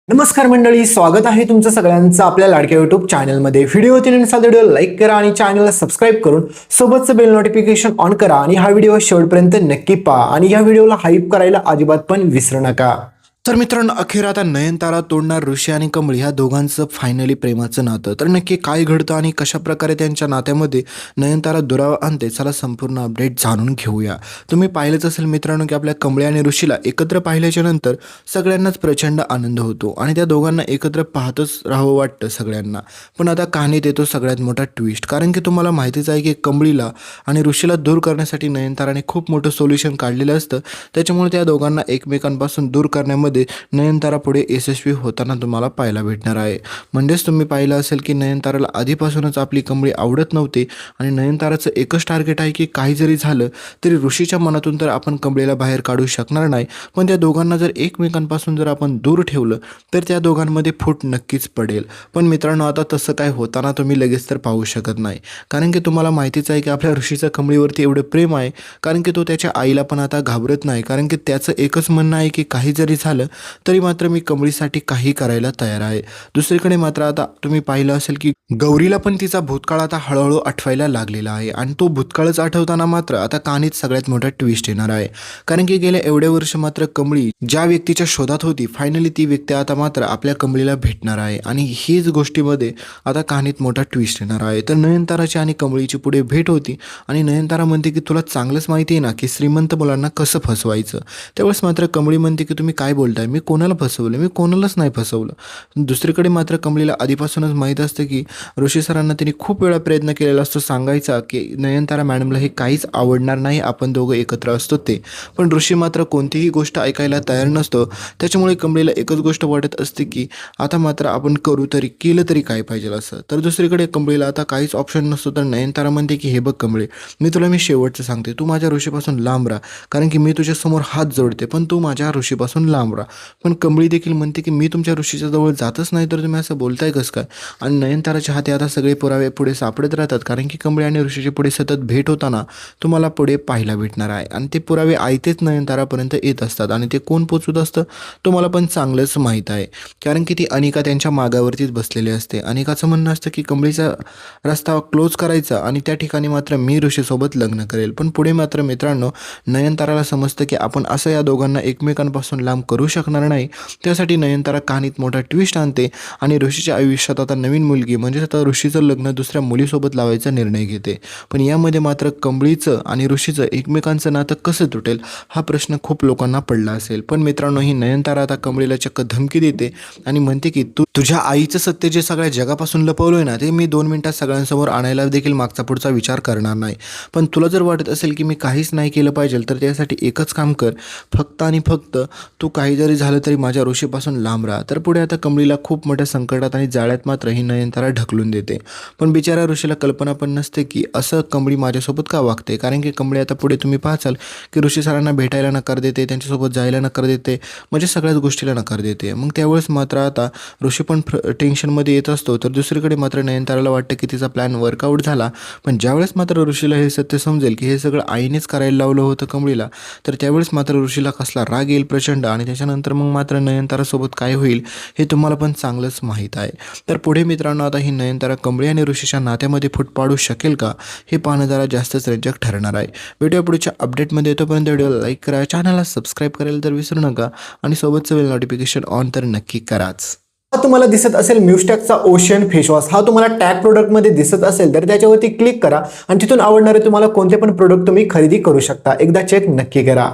नमस्कार मंडळी, स्वागत आहे तुमचं सगळ्यांचं आपल्या लाडक्या युट्यूब चॅनलमध्ये। व्हिडिओ व्हिडिओ लाईक करा आणि चॅनलला सबस्क्राईब करून सोबतचं बेल नोटिफिकेशन ऑन करा आणि हा व्हिडिओ शेवटपर्यंत नक्की पहा आणि या व्हिडिओला हाईप करायला अजिबात पण विसरू नका। तर मित्रांनो, अखेर आता नयनतारा तोडणार ऋषी आणि कमळ ह्या दोघांचं फायनली प्रेमाचं नातं। तर नक्की काय घडतं आणि कशा प्रकारे त्यांच्या नात्यामध्ये नयनतारा दुरावा आणते, चला संपूर्ण अपडेट जाणून घेऊया। तुम्ही पाहिलंच असेल मित्रांनो की आपल्या कमळ आणि ऋषीला एकत्र पाहिल्याच्या नंतर सगळ्यांनाच प्रचंड आनंद होतो आणि त्या दोघांना एकत्र पाहतच राहावं वाटतं सगळ्यांना। पण आता कहाणीत येतो सगळ्यात मोठा ट्विस्ट, कारण की तुम्हाला माहितीच आहे की कमळीला आणि ऋषीला दूर करण्यासाठी नयनताराने खूप मोठं सोल्युशन काढलेलं असतं। त्याच्यामुळे त्या दोघांना एकमेकांपासून दूर करण्यामध्ये नयनतारा पुढे यशस्वी होताना तुम्हाला पाहायला भेटणार आहे। म्हणजेच तुम्ही पाहिलं असेल की नयनताराला आधीपासूनच आपली कमळी आवडत नव्हती आणि नयनताराचं एकच टार्गेट आहे की काही जरी झालं तरी ऋषीच्या मनातून तर आपण कमळीला बाहेर काढू शकणार नाही, पण त्या दोघांना जर एकमेकांपासून जर आपण दूर ठेवलं तर त्या दोघांमध्ये फूट नक्कीच पडेल। पण मित्रांनो, आता तसं काय होताना तुम्ही लगेच तर पाहू शकत नाही, कारण की तुम्हाला माहितीच आहे की आपल्या ऋषीचं कमळीवरती एवढं प्रेम आहे, कारण की तो त्याच्या आईला पण आता घाबरत नाही, कारण की त्याचं एकच म्हणणं आहे की काही जरी झालं तरी मात्र मी कमळीसाठी काही करायला तयार आहे। दुसरीकडे मात्र आता तुम्ही पाहिलं असेल की गौरीला पण तिचा भूतकाळ आता हळूहळू आठवायला लागलेला आहे आणि तो भूतकाळच आठवताना मात्र आता कहाणीत सगळ्यात मोठा ट्विस्ट येणार आहे, कारण की गेल्या एवढे वर्ष मात्र कमळी ज्या व्यक्तीच्या शोधात होती फायनली ती व्यक्ती आता मात्र आपल्या कमळीला भेटणार आहे आणि हीच गोष्टीमध्ये आता कहाणीत मोठा ट्विस्ट येणार आहे। तर नयनताराची आणि कमळीची पुढे भेट होती आणि नयनतारा म्हणते की तुला चांगलंच माहिती आहे ना की श्रीमंत मुलांना कसं फसवायचं। त्यावेळेस मात्र कमळी म्हणते की तुम्ही काय बोलताय, मी कोणाला फसवलं, मी कोणालाच नाही फसवलं। दुसरीकडे मात्र कमळीला आधीपासूनच माहीत असतं की ऋषी सरांना तिने खूप वेळा प्रयत्न केलेला असतो सांगायचा की नयनतारा मॅडमला हे काहीच आवडणार नाही, आपण दोघं एकत्र असतो ते, पण ऋषी मात्र कोणतीही गोष्ट ऐकायला तयार नसतो। त्याच्यामुळे कमळीला एकच गोष्ट वाटत असते की आता मात्र आपण करू तरी केलं तरी काय पाहिजे असं। तर दुसरीकडे कमळीला आता काहीच ऑप्शन नसतो, तर नयनतारा म्हणते की हे बघ कमळे, मी शेवटचं सांगते, तू माझ्या ऋषीपासून लांब राहा, कारण की मी तुझ्यासमोर हात जोडते, पण तू माझ्या ऋषीपासून लांब राहा। पण कमळी देखील म्हणते की मी तुमच्या ऋषीच्या जवळ जातच नाही, तर तुम्ही असं बोलताय कसं काय। आणि नयनताराच्या हाती आता सगळे पुरावे पुढे सापडत राहतात, कारण की कमळी आणि ऋषीची पुढे सतत भेट होताना तुम्हाला पुढे पाहायला भेटणार आहे आणि ते पुरावे आयतेच नयनतारापर्यंत येत असतात आणि ते कोण पोचवत असतं तुम्हाला पण चांगलंच माहीत आहे, कारण की ती अनिका त्यांच्या मागावरतीच बसलेली असते। अनिकाचं म्हणणं असतं की कमळीचा रस्ता क्लोज करायचा आणि त्या ठिकाणी मात्र मी ऋषीसोबत लग्न करेल। पण पुढे मात्र मित्रांनो, नयनताराला समजतं की आपण असं या दोघांना एकमेकांपासून लांब करू शकणार नाही। त्यासाठी नयनतारा कहाणीत मोठा ट्विस्ट आणते आणि ऋषीच्या आयुष्यात आता नवीन मुलगी म्हणजे आता ऋषीचं लग्न दुसऱ्या मुलीसोबत लावायचा निर्णय घेते। पण यामध्ये मात्र कमळीचं आणि ऋषीचं एकमेकांचं नातं कसं तुटेल हा प्रश्न खूप लोकांना पडला असेल। पण मित्रांनो, ही नयनतारा आता कमळीला चक्क धमकी देते आणि म्हणते की तू तुझ्या आईचं सत्य जे सगळ्या जगापासून लपवलोय ना, ते मी 2 मिनिटात सगळ्यांसमोर आणायला देखील मागचा पुढचा विचार करणार नाही। पण तुला जर वाटत असेल की मी काहीच नाही केलं पाहिजे, तर त्यासाठी एकच काम कर, फक्त आणि फक्त तू काही जरी झालं तरी माझ्या ऋषीपासून लांब राहा। तर पुढे आता कमळीला खूप मोठ्या संकटात आणि जाळ्यात मात्र ही नयनतारा ढकलून देते। पण बिचारा ऋषीला कल्पना पण नसते की असं कमळी माझ्यासोबत का वागते, कारण की कमळी आता पुढे तुम्ही पाहाल की ऋषी सरांना भेटायला नकार देते, त्यांच्यासोबत जायला नकार देते, म्हणजे सगळ्याच गोष्टीला नकार देते। मग त्यावेळेस मात्र आता ऋषी पण टेन्शनमध्ये येत असतो। तर दुसरीकडे मात्र नयनताराला वाटतं की तिचा प्लॅन वर्कआउट झाला, पण ज्यावेळेस मात्र ऋषीला हे सत्य समजेल की हे सगळं आईनेच करायला लावलं होतं कमळीला, तर त्यावेळेस मात्र ऋषीला कसला राग येईल प्रचंड आणि त्याच्यानंतर मग मात्र नयनतारासोबत काय होईल हे तुम्हाला पण चांगलंच माहीत आहे। तर पुढे मित्रांनो, आता ही नयनतारा कमळी आणि ऋषीच्या नात्यामध्ये फूट पाडू शकेल का, हे पाहणं जरा जास्तच रंजक ठरणार आहे। व्हिडिओ पुढच्या अपडेटमध्ये येतोपर्यंत व्हिडिओला लाईक करा, चॅनलला सबस्क्राईब करायला तर विसरू नका आणि सोबतचं बेल नोटिफिकेशन ऑन तर नक्की कराच। तुम्हाला दिसत असेल म्यूस्टॅकचा ओशन फेसवॉश, हा तुम्हाला टॅग प्रोडक्टमध्ये दिसत असेल तर त्याच्यावरती क्लिक करा आणि तिथून आवडणारे तुम्हाला कोणते पण प्रोडक्ट तुम्ही खरेदी करू शकता, एकदा चेक नक्की करा।